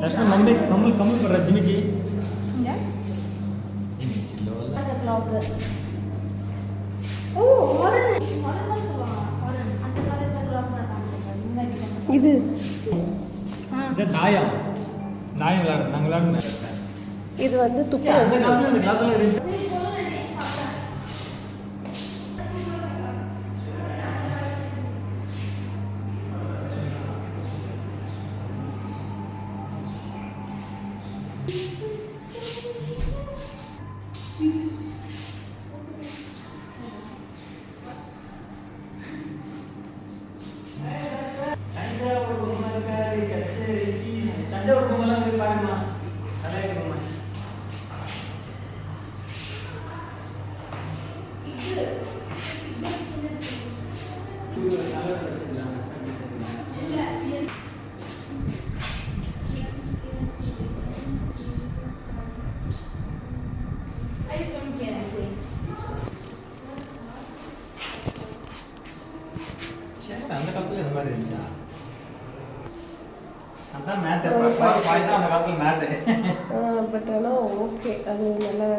Darshan mummy கம்மல் பண்ற ஜிமிக்கி இங்க ஜிமிக்கி லோல ப்ளாக் ஓ ஹாரன் சொல்லுவாங்க ஹாரன் அந்த காலேஜ்ல ப்ளாக் பண்ணாங்க இது இது தாயம் விளையாடுறது நாங்கள் விளையாடுறோம் இது வந்து துப்பு அந்த காலத்துல இந்த கிளாஸ்ல இருந்துச்சு தஞ்சாவூர் பொம்மைலாம் போய் பாருமா நல்லா இருக்குமா அந்த காலத்துல இந்த மாதிரி இருந்துச்சா அதான் மேட் அந்த காலத்துல மேட் பட் ஆனால் ஓகே அது நல்லா